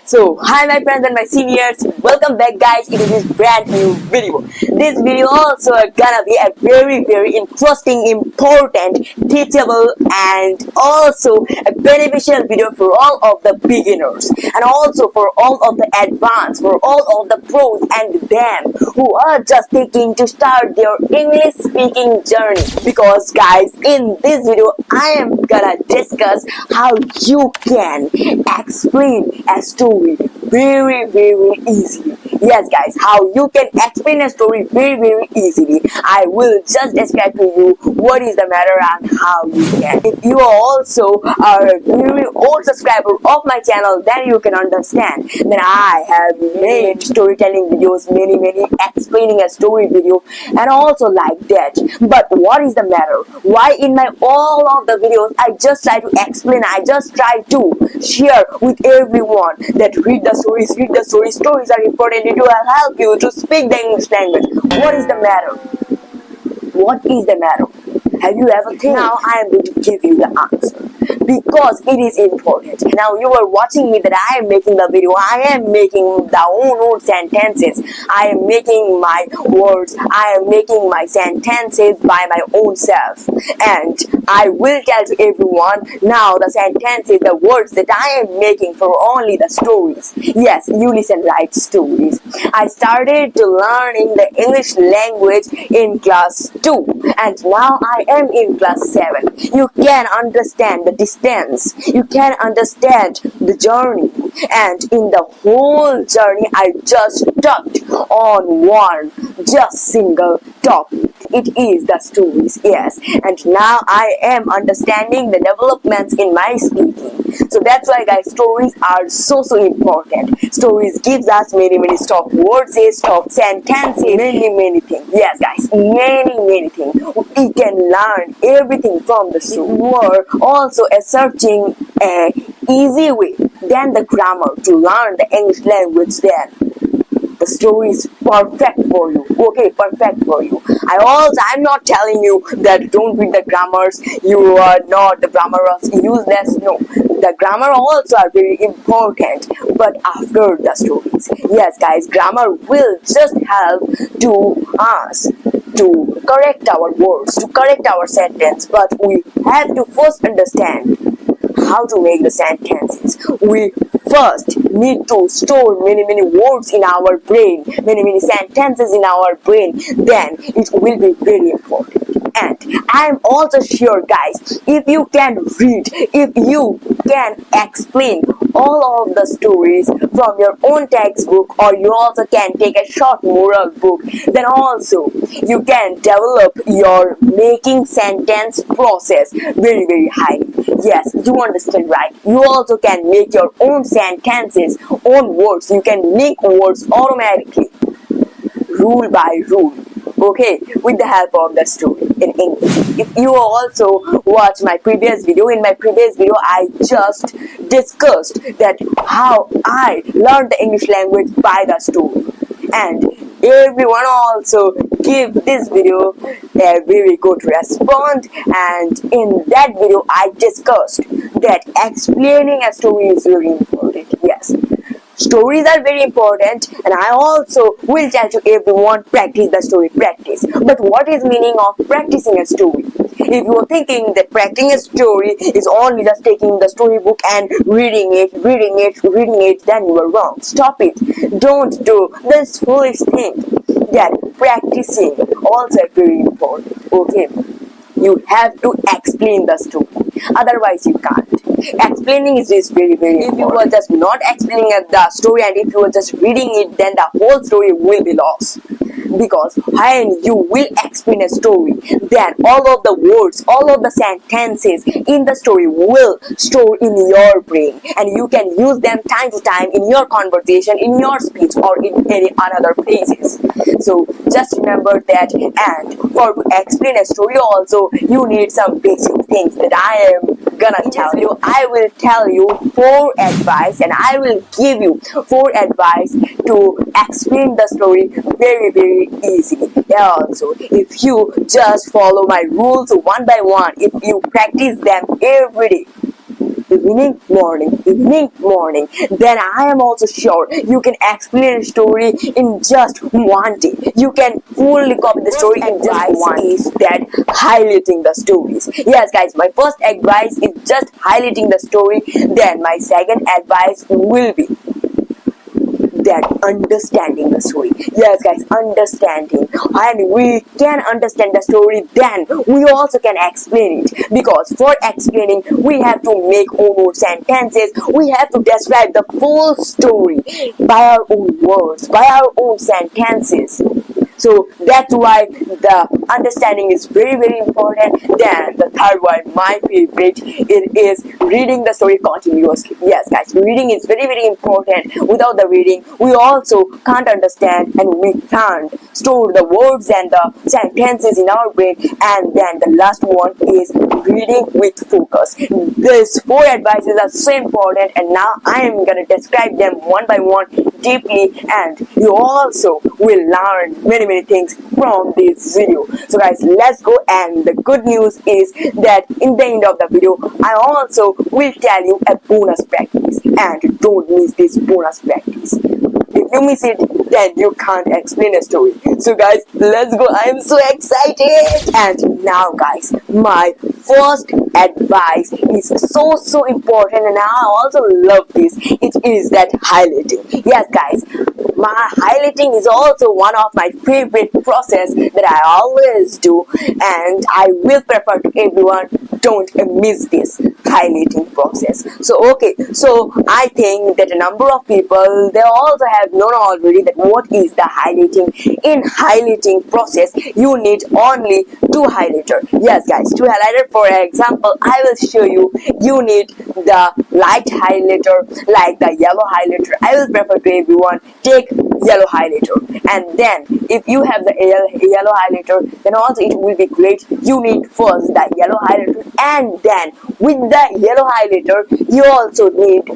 So, hi my friends and my seniors, welcome back guys into this brand new video. This video also gonna be a very interesting, important, teachable and also a beneficial video for all of the beginners and also for all of the advanced, for all of the pros and them who are just thinking to start their English speaking journey. Because guys, in this video I am gonna discuss how you can explain a story very easily. Yes guys, how you can explain a story very easily. I will just describe to you what is the matter and how you can. If you are also a very old subscriber of my channel, then you can understand that I have made storytelling videos, many explaining a story video and also like that. But what is the matter? Why in my all of the videos I just try to explain, I just try to share with everyone that read the stories are important, it will help you to speak the English language. What is the matter? What is the matter? Have you ever think? Now I am going to give you the answer because it is important. Now you are watching me that I am making the video, I am making the own sentences, I am making my words, I am making my sentences by my own self, and I will tell to everyone now the sentences, the words that I am making for only the stories. Yes, you listen right, stories. I started to learning the English language in class 2 and now I am in class 7. You can understand the distance, you can understand the journey, and in the whole journey I just touched on one just single topic. It is the stories, yes, and now I am understanding the developments in my speaking. So that's why guys, stories are so important. Stories gives us many stop words, stop sentences, many things. Yes guys, many things. We can learn everything from the story. You are also searching a easy way than the grammar to learn the English language, then the story is perfect for you. Okay, perfect for you. I'm not telling you that don't read the grammars, you are not, the grammar is useless. No, the grammar also are very important, but after the stories. Yes guys, grammar will just help to us to correct our words, to correct our sentence, but we have to first understand how to make the sentences. We first need to store many words in our brain, many sentences in our brain, then it will be very important. And I am also sure guys, if you can read, if you can explain all of the stories from your own textbook, or you also can take a short moral book, then also you can develop your making sentence process very highly. Yes, you understand right. You also can make your own sentences, own words. You can make words automatically, rule by rule. Okay, with the help of the story in English. If you also watch my previous video, in my previous video I just discussed that how I learned the English language by the story, and everyone also give this video a very good response, and in that video I discussed that explaining a story is very important. Yes, stories are very important, and I also will tell to everyone, practice the story, practice. But what is meaning of practicing a story? If you are thinking that practicing a story is only just taking the storybook and reading it, then you are wrong. Stop it. Don't do this foolish thing. That practicing also very important. Okay, you have to explain the story, otherwise you can't. Explaining is very important. If you are just not explaining the story and if you are just reading it, then the whole story will be lost. Because when you will explain a story, then all of the words, all of the sentences in the story will store in your brain, and you can use them time to time in your conversation, in your speech, or in any other places. So just remember that. And for to explain a story also, you need some basic things that I am gonna tell you. I will tell you 4 advice, and I will give you 4 advice to explain the story very easily. Also, if you just follow my rules one by one, if you practice them every day, evening, morning, then I am also sure you can explain a story in just one day. You can fully copy the story in just one day. Is that highlighting the stories? Yes, guys, my first advice is just highlighting the story. Then my second advice will be that understanding the story. Yes, guys, understanding. And we can understand the story, then we also can explain it. Because for explaining, we have to make our own sentences. We have to describe the full story by our own words, by our own sentences. So that's why the understanding is very, very important. Then the third one, my favorite, it is reading the story continuously. Yes, guys, reading is very, very important. Without the reading, we also can't understand and we can't store the words and the sentences in our brain. And then the last one is reading with focus. These four advices are so important, and now I am gonna describe them one by one deeply, and you also will learn many things from this video. So guys, let's go. And the good news is that in the end of the video, I also will tell you a bonus practice, and don't miss this bonus practice. If you miss it, then you can't explain a story. So guys, let's go. I am so excited. And now guys, my first advice is so important, and I also love this. It is that highlighting. Yes guys, my highlighting is also one of my favorite process that I always do, and I will prefer to everyone don't miss this highlighting process. So okay, so I think that a number of people, they also have known already that what is the highlighting. In highlighting process, you need only two highlighter. Yes guys, two highlighter. For example, I will show you. You need the light highlighter like the yellow highlighter. I will prefer to everyone take yellow highlighter. And then if you have the yellow highlighter, then also it will be great. You need first the yellow highlighter, and then with the yellow highlighter you also need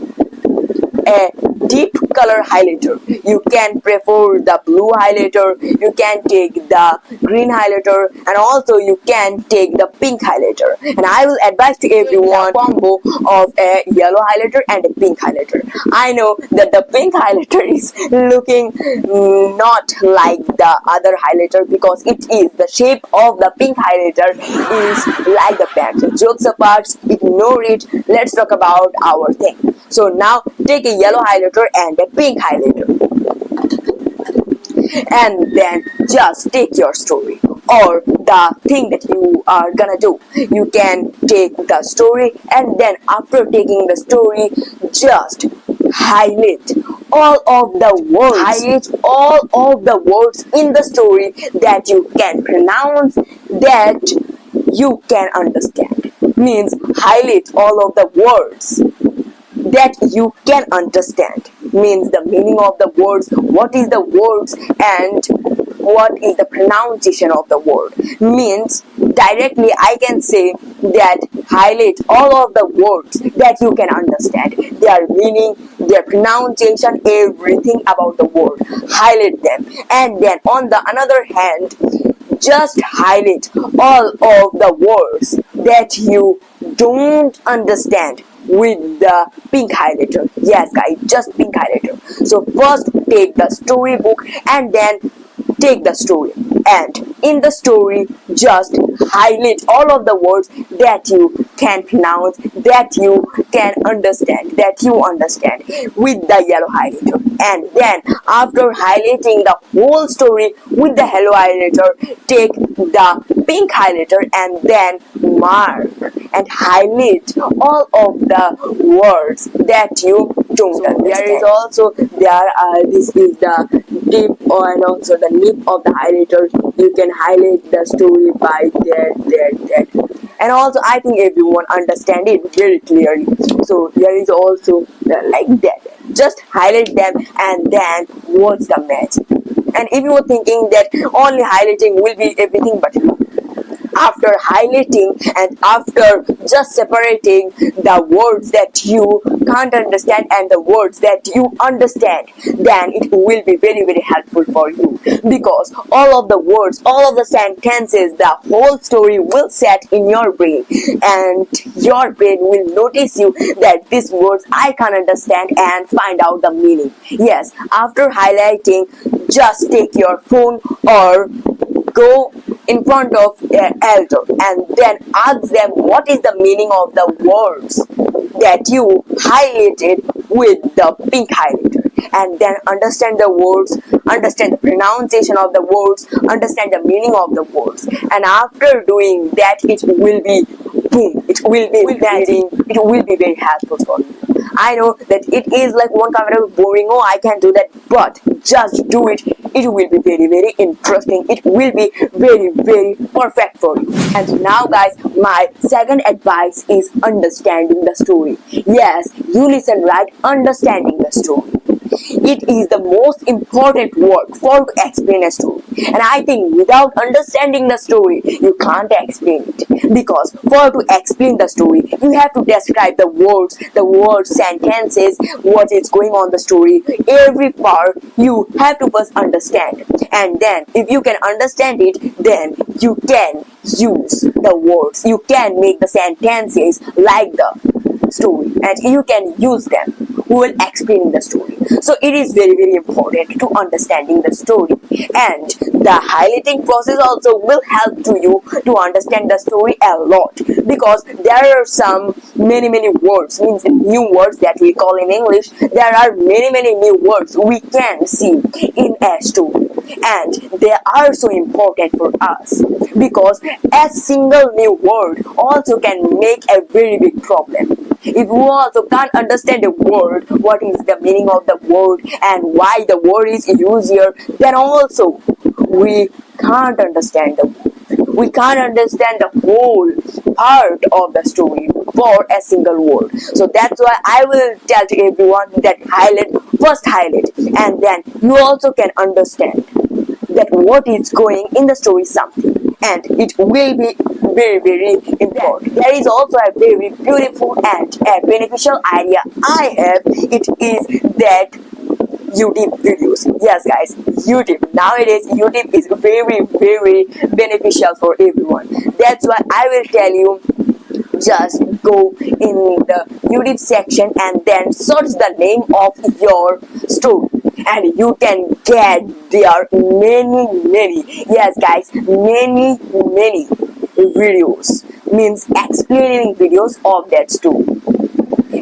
a deep color highlighter. You can prefer the blue highlighter, you can take the green highlighter, and also you can take the pink highlighter. And I will advise to everyone combo of a yellow highlighter and a pink highlighter. I know that the pink highlighter is looking not like the other highlighter, because it is the shape of the pink highlighter is like the pen. So jokes apart, ignore it. Let's talk about our thing. So now take a yellow highlighter and a pink highlighter, and then just take your story or the thing that you are gonna do. You can take the story, and then after taking the story, just highlight all of the words. Highlight all of the words in the story that you can pronounce, that you can understand. Means highlight all of the words that you can understand. Means the meaning of the words, what is the words, and what is the pronunciation of the word. Means directly I can say that highlight all of the words that you can understand, their meaning, their pronunciation, everything about the word. Highlight them. And then on the another hand, just highlight all of the words that you don't understand with the pink highlighter. Yes guys, just pink highlighter. So first take the storybook and then take the story, and in the story just highlight all of the words that you can pronounce, that you can understand, that you understand with the yellow highlighter. And then after highlighting the whole story with the yellow highlighter, take the pink highlighter and then mark and highlight all of the words that you don't understand. There is also this is the tip and also the nip of the highlighter. You can highlight the story by there. And also I think everyone understand it very clearly. So there is also like that. Just highlight them, and then what's the magic? And if you were thinking that only highlighting will be everything, but after highlighting and after just separating the words that you can't understand and the words that you understand, then it will be very helpful for you, because all of the words, all of the sentences, the whole story will set in your brain, and your brain will notice you that these words I can't understand and find out the meaning. Yes, after highlighting, just take your phone or go in front of an elder and then ask them what is the meaning of the words that you highlighted with the pink highlighter, and then understand the words, understand the pronunciation of the words, understand the meaning of the words, and after doing that, it will be boom, it will be very helpful for you. I know that it is like one kind of boring, oh I can do that, but just do it. It will be very interesting. It will be very perfect for you. And now guys, my second advice is understanding the story. Yes, you listen right, understanding the story. It is the most important work for to explain a story, and I think without understanding the story you can't explain it, because for to explain the story you have to describe the words, sentences, what is going on the story, every part you have to first understand, and then if you can understand it, then you can use the words, you can make the sentences like the story, and you can use them while explaining the story. So it is very important to understanding the story, and the highlighting process also will help to you to understand the story a lot, because there are some many words, means new words that we call in English. There are many new words we can see in a story, and they are so important for us, because a single new word also can make a very big problem. If you also can't understand a word, what is the meaning of the word and why the word is used here, then also we can't understand the word. We can't understand the whole part of the story for a single word. So that's why I will tell to everyone that first highlight, and then you also can understand that what is going in the story something, and it will be very important. There is also a very beautiful and a beneficial idea I have. It is that YouTube videos. Yes guys, YouTube. Nowadays YouTube is very beneficial for everyone. That's why I will tell you, just go in the YouTube section and then search the name of your story, and you can get there many, yes guys, many videos, means explaining videos of that story,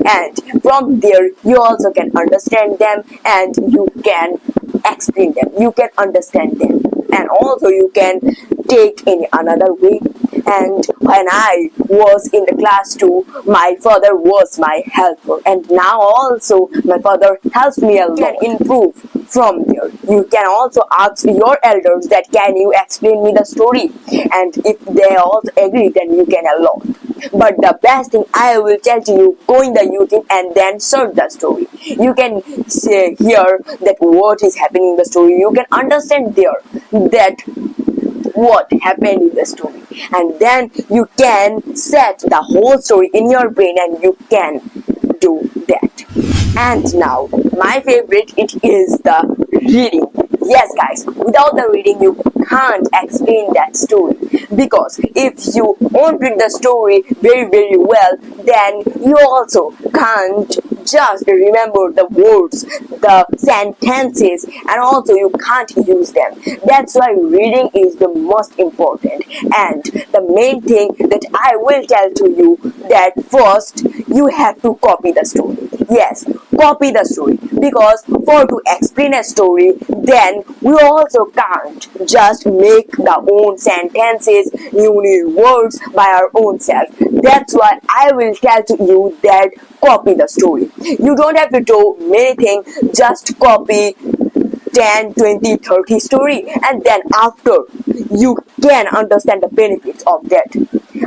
and from there you also can understand them and you can explain them, you can understand them, and also you can take in another way. And when I was in the class 2, my father was my helper, and now also my father helps me a lot. You can improve from there. You can also ask your elders that can you explain me the story, and if they also agree, then you can a lot. But the best thing I will tell to you, go in the YouTube and then search the story. You can hear that what is happening in the story. You can understand there that what happened in the story, and then you can set the whole story in your brain and you can do that. And now my favorite, it is the reading. Yes guys, without the reading you can't explain that story, because if you won't read the story very well, then you also can't just remember the words, the sentences, and also you can't use them. That's why reading is the most important, and the main thing that I will tell to you, that first you have to copy the story. Yes, copy the story, because for to explain a story, then we also can't just make the own sentences, new words by our own self. That's why I will tell to you that copy the story. You don't have to do many things, just copy 10, 20, 30 story, and then after you can understand the benefits of that.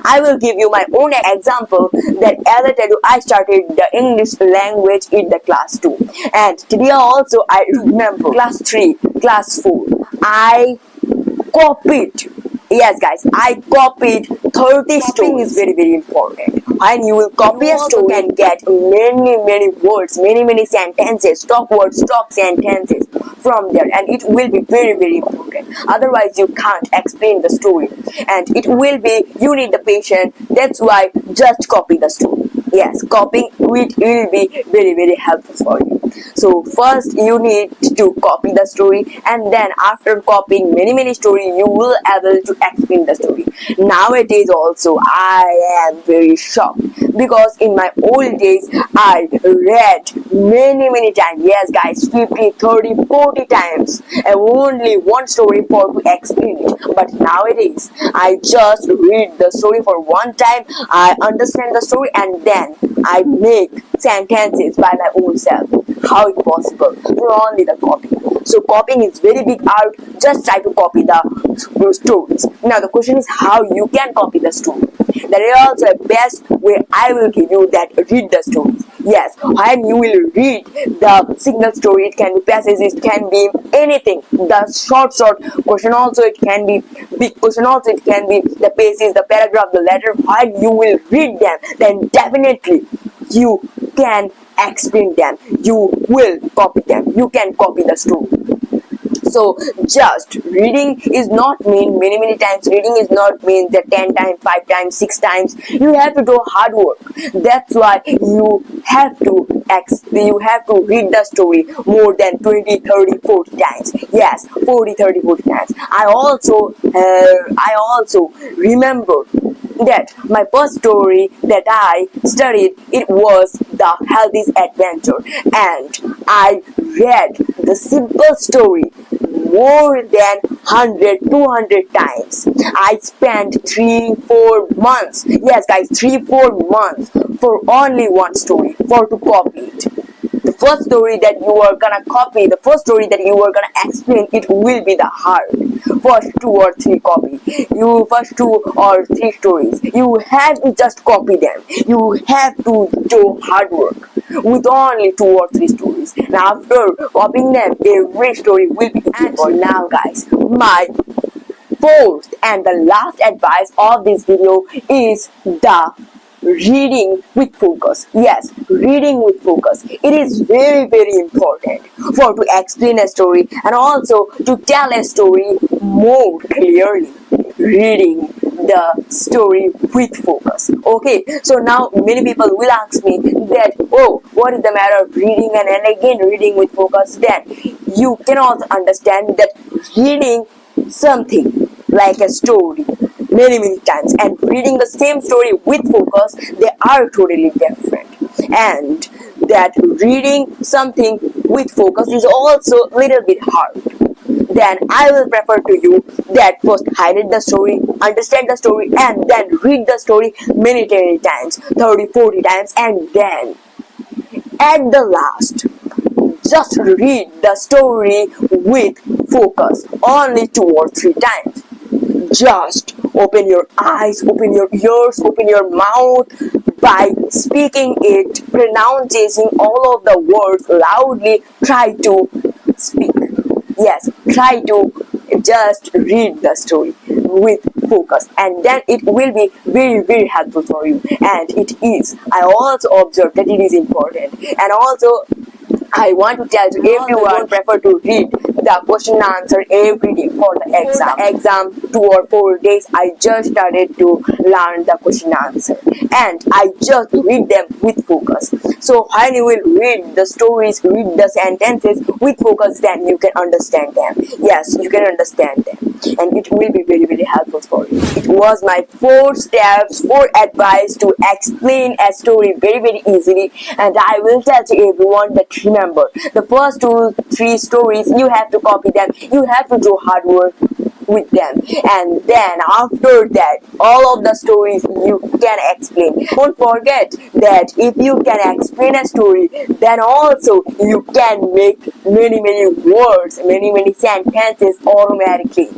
I will give you my own example, that as I tell you, I started the English language in the class 2, and today also I remember class 3, class 4, I copied Yes, guys, I copied 30 stories. Is very important. And you will copy a story and get many words, many sentences, stock words, stock sentences from there, and it will be very important. Otherwise, you can't explain the story, and it will be, you need the patience. That's why just copy the story. Yes, copying it will be very helpful for you. So first you need to copy the story, and then after copying many story, you will able to explain the story. Nowadays also I am very shocked, because in my old days I read many times. Yes guys, 50, 30, 40 times, and only one story for to explain it. But nowadays I just read the story for one time, I understand the story, and then I make sentences by my own self. How it possible for only the copy? So copying is very big art. Just try to copy the stories. Now the question is how you can copy the story. There is also a best way I will give you, that read the stories. Yes, when you will read the single story, it can be passages, it can be anything. The short question also, it can be big question also, it can be the pages, the paragraph, the letter. When you will read them, then definitely you can explain them, you will copy them, you can copy the story. So just reading is not mean many times. Reading is not mean that 10 times, 5 times, 6 times. You have to do hard work. That's why you have to read the story more than 20, 30, 40 times. Yes, 40, 30, 40 times. I also remember that my first story that I studied, it was The Healthy's Adventure, and I read the simple story more than 100, 200 times. I spent 3-4 months, yes guys, 3-4 months for only one story, for to copy it. The first story that you are gonna copy, the first story that you are gonna explain, it will be the hard. First 2 or 3 copy. First 2 or 3 stories. You have to just copy them. You have to do hard work with only 2 or 3 stories. And after copying them, every story will be beautiful. And now guys, my fourth and the last advice of this video is the reading with focus. Yes, reading with focus. It is very important for to explain a story and also to tell a story more clearly. Reading the story with focus. Okay, so now many people will ask me that, oh, what is the matter of reading and again reading with focus? Then you cannot understand that reading something like a story many times and reading the same story with focus, they are totally different. And that reading something with focus is also a little bit hard. Then I will prefer to you that first highlight the story, understand the story, and then read the story many times, 30, 40 times, and then at the last just read the story with focus only 2 or 3 times. Just open your eyes, open your ears, open your mouth by speaking it, pronouncing all of the words loudly. Try to speak. Yes, try to just read the story with focus, and then it will be very helpful for you. And it is, I also observe that it is important. And also I want to tell you, everyone prefer to read the question and answer every day for the exam 2 or 4 days. I just started to learn the question and answer, and I just read them with focus. So when you will read the stories, read the sentences with focus, then you can understand them. Yes, you can understand them, and it will be very helpful for you. It was my 4 steps, 4 advice to explain a story very easily, and I will tell to everyone that remember, the first 2-3 stories, you have to copy them, you have to do hard work with them, and then after that all of the stories you can explain. Don't forget that if you can explain a story, then also you can make many words, many sentences automatically.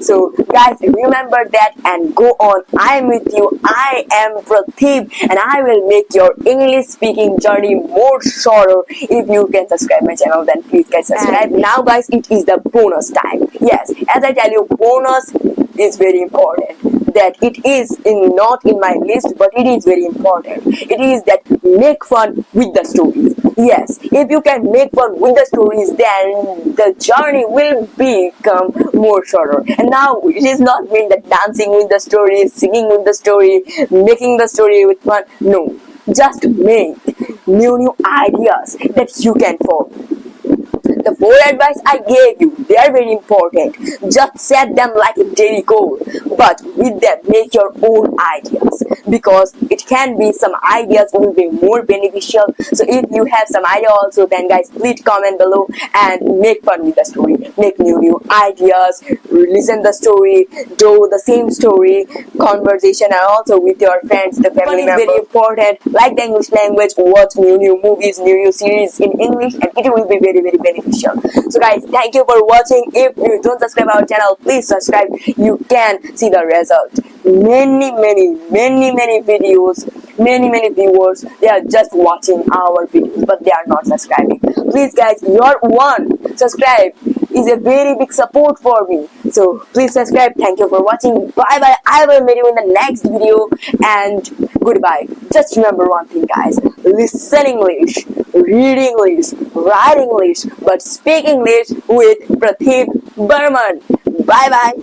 So guys, remember that and go on. I am with you. I am Prateep, and I will make your English speaking journey more shorter. If you can subscribe my channel, then please guys subscribe. And now guys, it is the bonus time. Yes, as I tell you, bonus is very important. That it is not in my list, but it is very important. It is that make fun with the stories. Yes, if you can make fun with the stories, then the journey will become more shorter. And now it is not mean that dancing with the story, singing with the story, making the story with fun. No, just make new ideas that you can follow. The 4 advice I gave you, they are very important. Just set them like a daily goal, but with them make your own ideas, because it can be some ideas will be more beneficial. So if you have some idea also, then guys please comment below and make fun with the story. Make new ideas, listen the story, do the same story, conversation, and also with your friends, the family members. Is very important. Like the English language, watch new movies, new series in English, and it will be very beneficial. So guys, thank you for watching. If you don't subscribe our channel, please subscribe. You can see the result. Many videos, many viewers, they are just watching our videos, but they are not subscribing. Please guys, your one subscribe is a very big support for me. So please subscribe. Thank you for watching. Bye bye. I will meet you in the next video, and goodbye. Just remember one thing guys, listen English, read English, write English, but speak English with Prateek Burman. Bye bye.